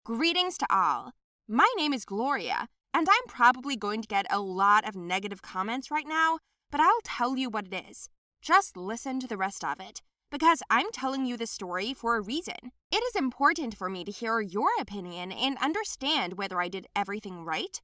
Greetings to all. My name is Gloria, and I'm probably going to get a lot of negative comments right now, but I'll tell you what it is. Just listen to the rest of it, because I'm telling you this story for a reason. It is important for me to hear your opinion and understand whether I did everything right.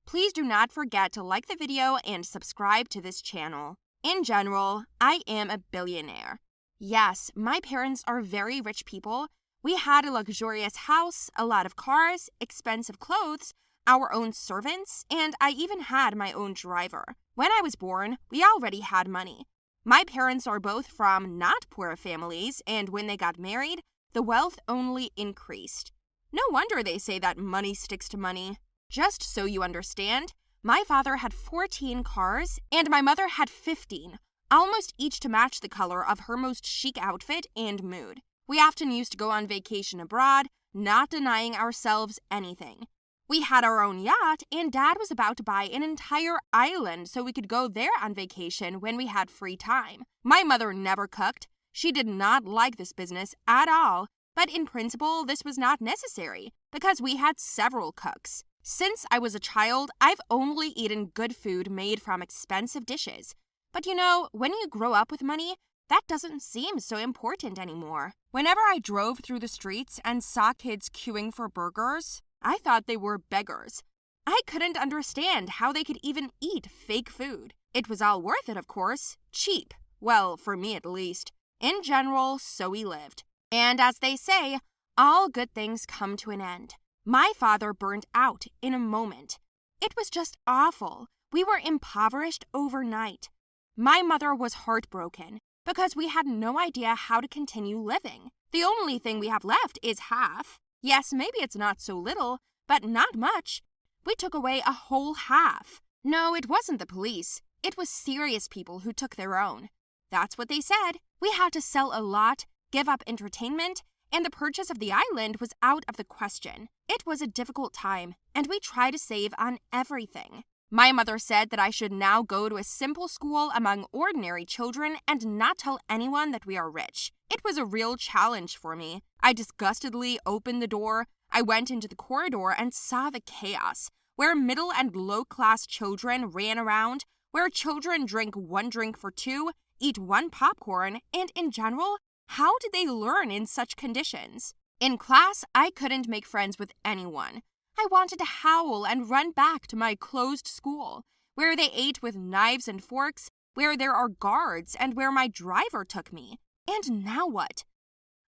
Please do not forget to like the video and subscribe to this channel. In general, I am a billionaire. Yes, my parents are very rich people. We had a luxurious house, a lot of cars, expensive clothes, our own servants, and I even had my own driver. When I was born, we already had money. My parents are both from not poor families, and when they got married, the wealth only increased. No wonder they say that money sticks to money. Just so you understand, my father had 14 cars, and my mother had 15, almost each to match the color of her most chic outfit and mood. We often used to go on vacation abroad, not denying ourselves anything. We had our own yacht, and Dad was about to buy an entire island so we could go there on vacation when we had free time. My mother never cooked. She did not like this business at all, but in principle, this was not necessary because we had several cooks. Since I was a child, I've only eaten good food made from expensive dishes. But when you grow up with money, that doesn't seem so important anymore. Whenever I drove through the streets and saw kids queuing for burgers, I thought they were beggars. I couldn't understand how they could even eat fake food. It was all worth it, of course. Cheap. Well, for me at least. In general, so we lived. And as they say, all good things come to an end. My father burned out in a moment. It was just awful. We were impoverished overnight. My mother was heartbroken because we had no idea how to continue living. The only thing we have left is half. Yes, maybe it's not so little, but not much. We took away a whole half. No, it wasn't the police. It was serious people who took their own. That's what they said. We had to sell a lot, give up entertainment, and the purchase of the island was out of the question. It was a difficult time, and we tried to save on everything. My mother said that I should now go to a simple school among ordinary children and not tell anyone that we are rich. It was a real challenge for me. I disgustedly opened the door. I went into the corridor and saw the chaos, where middle and low-class children ran around, where children drink one drink for two, eat one popcorn, and in general, how did they learn in such conditions? In class, I couldn't make friends with anyone. I wanted to howl and run back to my closed school, where they ate with knives and forks, where there are guards, and where my driver took me. And now what?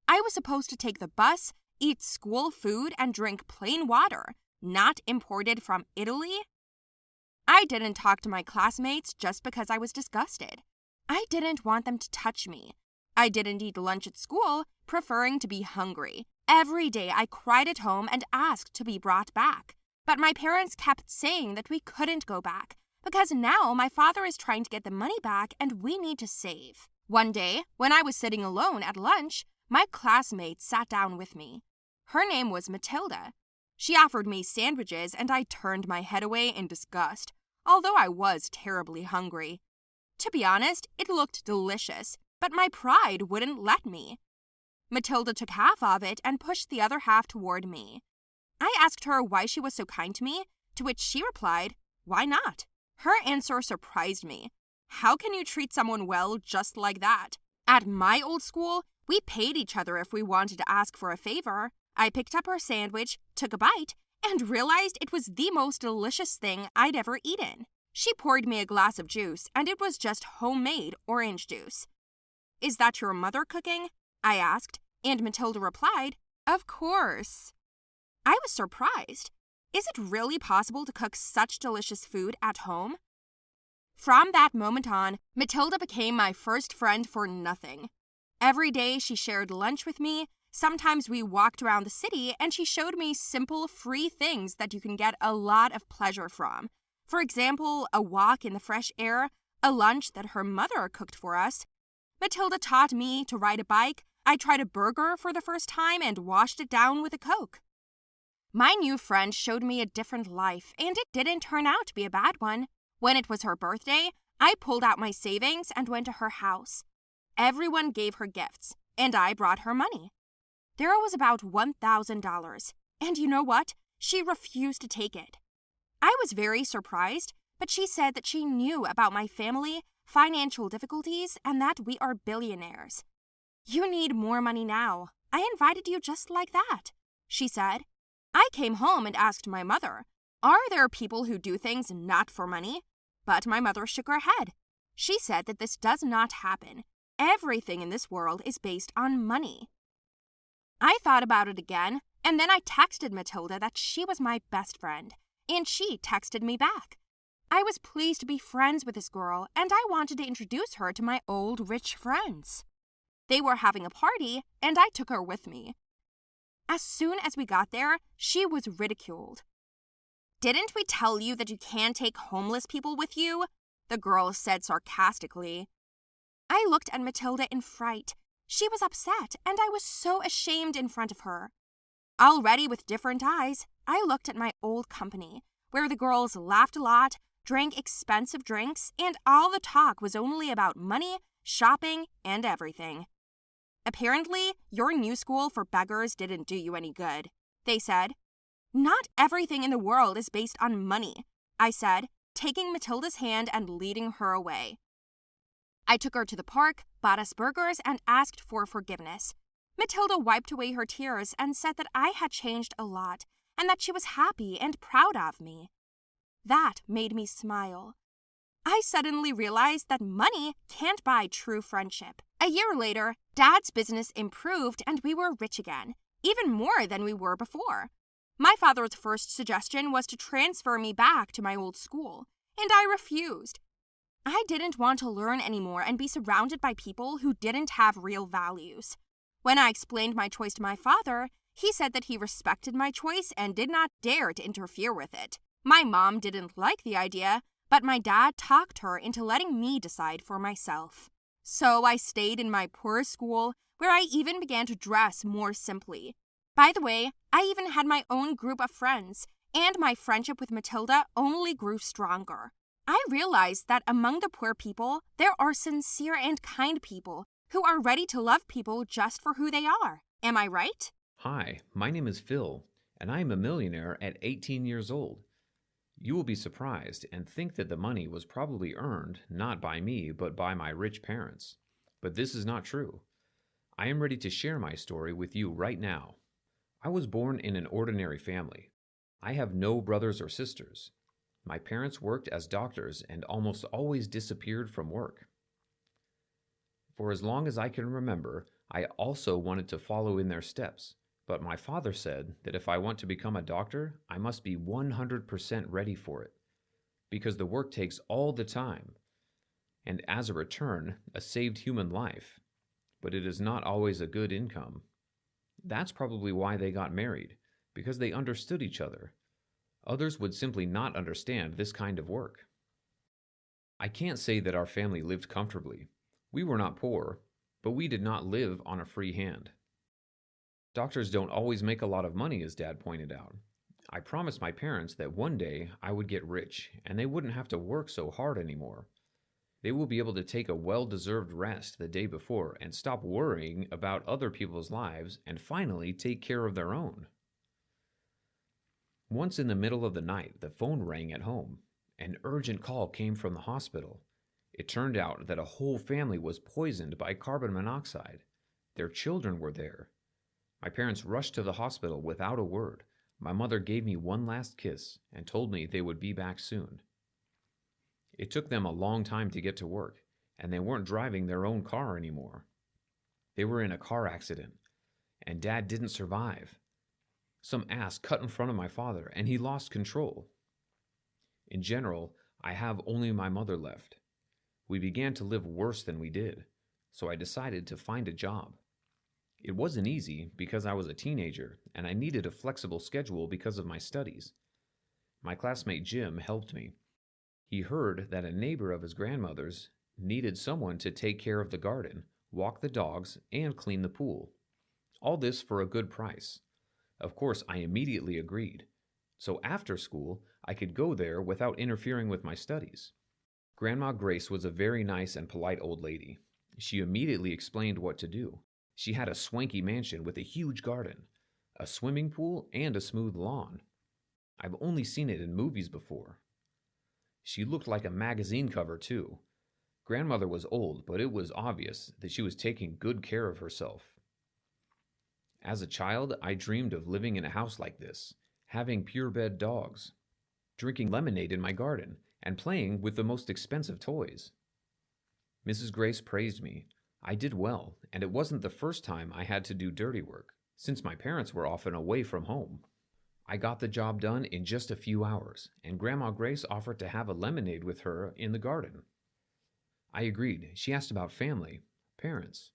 I was supposed to take the bus, eat school food, and drink plain water, not imported from Italy? I didn't talk to my classmates just because I was disgusted. I didn't want them to touch me. I didn't eat lunch at school, preferring to be hungry. Every day I cried at home and asked to be brought back. But my parents kept saying that we couldn't go back, because now my father is trying to get the money back and we need to save. One day, when I was sitting alone at lunch, my classmate sat down with me. Her name was Matilda. She offered me sandwiches and I turned my head away in disgust, although I was terribly hungry. To be honest, it looked delicious, but my pride wouldn't let me. Matilda took half of it and pushed the other half toward me. I asked her why she was so kind to me, to which she replied, "Why not?" Her answer surprised me. How can you treat someone well just like that? At my old school, we paid each other if we wanted to ask for a favor. I picked up her sandwich, took a bite, and realized it was the most delicious thing I'd ever eaten. She poured me a glass of juice, and it was just homemade orange juice. "Is that your mother cooking?" I asked, and Matilda replied, "Of course." I was surprised. Is it really possible to cook such delicious food at home? From that moment on, Matilda became my first friend for nothing. Every day she shared lunch with me. Sometimes we walked around the city and she showed me simple, free things that you can get a lot of pleasure from. For example, a walk in the fresh air, a lunch that her mother cooked for us. Matilda taught me to ride a bike. I tried a burger for the first time and washed it down with a Coke. My new friend showed me a different life, and it didn't turn out to be a bad one. When it was her birthday, I pulled out my savings and went to her house. Everyone gave her gifts, and I brought her money. There was about $1,000. And you know what? She refused to take it. I was very surprised, but she said that she knew about my family, financial difficulties, and that we are billionaires. You need more money now. I invited you just like that, she said. I came home and asked my mother, are there people who do things not for money? But my mother shook her head. She said that this does not happen. Everything in this world is based on money. I thought about it again, and then I texted Matilda that she was my best friend, and she texted me back. I was pleased to be friends with this girl, and I wanted to introduce her to my old rich friends. They were having a party, and I took her with me. As soon as we got there, she was ridiculed. Didn't we tell you that you can't take homeless people with you? The girl said sarcastically. I looked at Matilda in fright. She was upset, and I was so ashamed in front of her. Already with different eyes, I looked at my old company, where the girls laughed a lot, drank expensive drinks, and all the talk was only about money, shopping, and everything. Apparently, your new school for beggars didn't do you any good, they said. Not everything in the world is based on money, I said, taking Matilda's hand and leading her away. I took her to the park, bought us burgers, and asked for forgiveness. Matilda wiped away her tears and said that I had changed a lot and that she was happy and proud of me. That made me smile. I suddenly realized that money can't buy true friendship. A year later, Dad's business improved and we were rich again, even more than we were before. My father's first suggestion was to transfer me back to my old school, and I refused. I didn't want to learn anymore and be surrounded by people who didn't have real values. When I explained my choice to my father, he said that he respected my choice and did not dare to interfere with it. My mom didn't like the idea, but my dad talked her into letting me decide for myself. So I stayed in my poor school, where I even began to dress more simply. By the way, I even had my own group of friends, and my friendship with Matilda only grew stronger. I realized that among the poor people, there are sincere and kind people who are ready to love people just for who they are. Am I right? Hi, my name is Phil, and I am a millionaire at 18 years old. You will be surprised and think that the money was probably earned not by me but by my rich parents. But this is not true. I am ready to share my story with you right now. I was born in an ordinary family. I have no brothers or sisters. My parents worked as doctors and almost always disappeared from work. For as long as I can remember, I also wanted to follow in their steps. But my father said that if I want to become a doctor, I must be 100% ready for it, because the work takes all the time, and as a return, a saved human life, but it is not always a good income. That's probably why they got married, because they understood each other. Others would simply not understand this kind of work. I can't say that our family lived comfortably. We were not poor, but we did not live on a free hand. Doctors don't always make a lot of money, as Dad pointed out. I promised my parents that one day I would get rich and they wouldn't have to work so hard anymore. They will be able to take a well-deserved rest the day before and stop worrying about other people's lives and finally take care of their own. Once in the middle of the night, the phone rang at home. An urgent call came from the hospital. It turned out that a whole family was poisoned by carbon monoxide. Their children were there. My parents rushed to the hospital without a word. My mother gave me one last kiss and told me they would be back soon. It took them a long time to get to work, and they weren't driving their own car anymore. They were in a car accident, and Dad didn't survive. Some ass cut in front of my father, and he lost control. In general, I have only my mother left. We began to live worse than we did, so I decided to find a job. It wasn't easy because I was a teenager and I needed a flexible schedule because of my studies. My classmate Jim helped me. He heard that a neighbor of his grandmother's needed someone to take care of the garden, walk the dogs, and clean the pool. All this for a good price. Of course, I immediately agreed. So after school, I could go there without interfering with my studies. Grandma Grace was a very nice and polite old lady. She immediately explained what to do. She had a swanky mansion with a huge garden. a swimming pool, and a smooth lawn. I've only seen it in movies before. She looked like a magazine cover, too. Grandmother was old, but it was obvious that she was taking good care of herself. As a child, I dreamed of living in a house like this, having purebred dogs, drinking lemonade in my garden, and playing with the most expensive toys. Mrs. Grace praised me. I did well, and it wasn't the first time I had to do dirty work, since my parents were often away from home. I got the job done in just a few hours, and Grandma Grace offered to have a lemonade with her in the garden. I agreed. She asked about family, parents.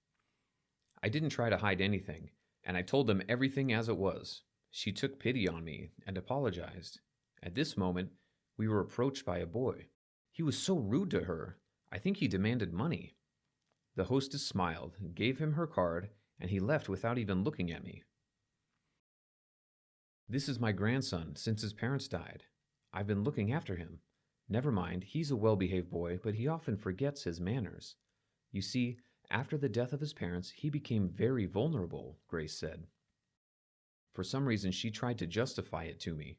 I didn't try to hide anything, and I told them everything as it was. She took pity on me and apologized. At this moment, we were approached by a boy. He was so rude to her. I think he demanded money. The hostess smiled, gave him her card, and he left without even looking at me. This is my grandson since his parents died. I've been looking after him. Never mind, he's a well-behaved boy, but he often forgets his manners. You see, after the death of his parents, he became very vulnerable, Grace said. For some reason, she tried to justify it to me.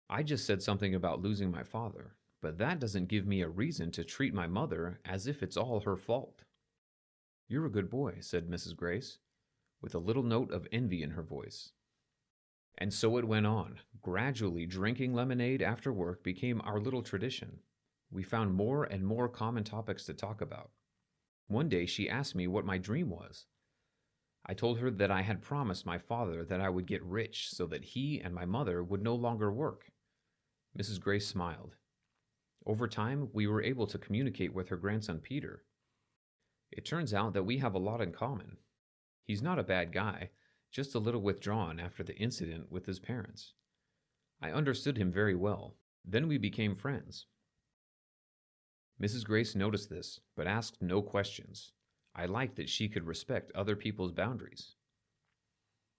I just said something about losing my father, but that doesn't give me a reason to treat my mother as if it's all her fault. You're a good boy, said Mrs. Grace, with a little note of envy in her voice. And so it went on. Gradually, drinking lemonade after work became our little tradition. We found more and more common topics to talk about. One day she asked me what my dream was. I told her that I had promised my father that I would get rich so that he and my mother would no longer work. Mrs. Grace smiled. Over time, we were able to communicate with her grandson Peter. It turns out that we have a lot in common. He's not a bad guy, just a little withdrawn after the incident with his parents. I understood him very well. Then we became friends. Mrs. Grace noticed this, but asked no questions. I liked that she could respect other people's boundaries.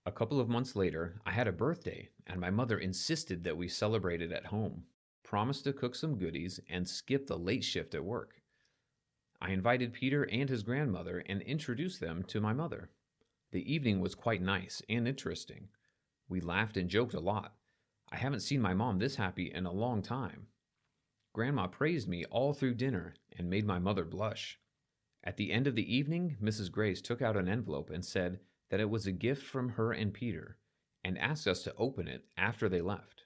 A couple of months later, I had a birthday, and my mother insisted that we celebrate it at home, promised to cook some goodies, and skip the late shift at work. I invited Peter and his grandmother and introduced them to my mother. The evening was quite nice and interesting. We laughed and joked a lot. I haven't seen my mom this happy in a long time. Grandma praised me all through dinner and made my mother blush. At the end of the evening, Mrs. Grace took out an envelope and said that it was a gift from her and Peter, and asked us to open it after they left.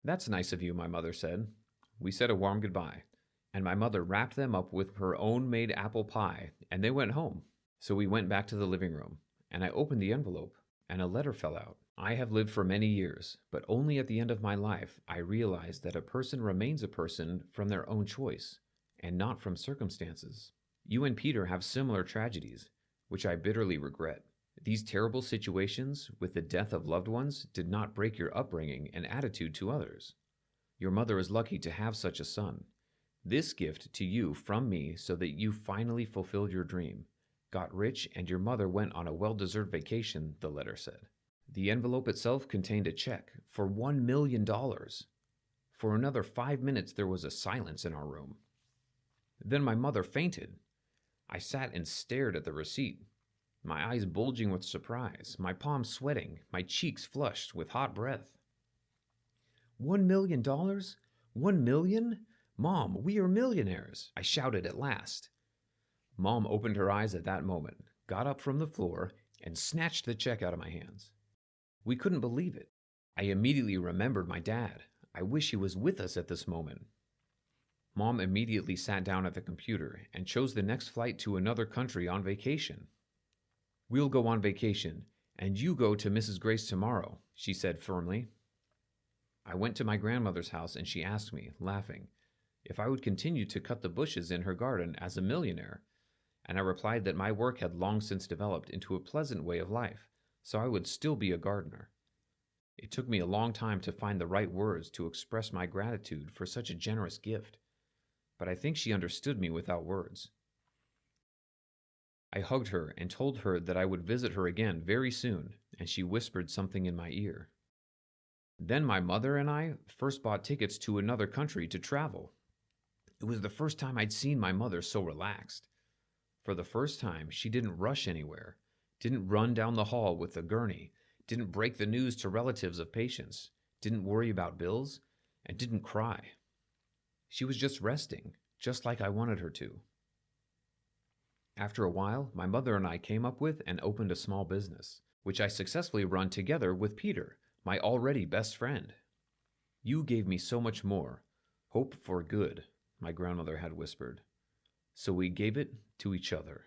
That's nice of you, my mother said. We said a warm goodbye, and my mother wrapped them up with her own made apple pie, and they went home. So we went back to the living room, and I opened the envelope, and a letter fell out. I have lived for many years, but only at the end of my life I realized that a person remains a person from their own choice, and not from circumstances. You and Peter have similar tragedies, which I bitterly regret. These terrible situations with the death of loved ones did not break your upbringing and attitude to others. Your mother is lucky to have such a son. This gift to you from me so that you finally fulfilled your dream, got rich, and your mother went on a well-deserved vacation, the letter said. The envelope itself contained a check for $1 million. For another 5 minutes there was a silence in our room. Then my mother fainted. I sat and stared at the receipt, my eyes bulging with surprise, my palms sweating, my cheeks flushed with hot breath. $1 million? 1 million? Mom, we are millionaires, I shouted at last. Mom opened her eyes at that moment, got up from the floor, and snatched the check out of my hands. We couldn't believe it. I immediately remembered my dad. I wish he was with us at this moment. Mom immediately sat down at the computer and chose the next flight to another country on vacation. We'll go on vacation, and you go to Mrs. Grace tomorrow, she said firmly. I went to my grandmother's house and she asked me, laughing, if I would continue to cut the bushes in her garden as a millionaire, and I replied that my work had long since developed into a pleasant way of life, so I would still be a gardener. It took me a long time to find the right words to express my gratitude for such a generous gift, but I think she understood me without words. I hugged her and told her that I would visit her again very soon, and she whispered something in my ear. Then my mother and I first bought tickets to another country to travel. It was the first time I'd seen my mother so relaxed. For the first time, she didn't rush anywhere, didn't run down the hall with a gurney, didn't break the news to relatives of patients, didn't worry about bills, and didn't cry. She was just resting, just like I wanted her to. After a while, my mother and I came up with and opened a small business, which I successfully run together with Peter, my already best friend. You gave me so much more. Hope for good, my grandmother had whispered. So we gave it to each other.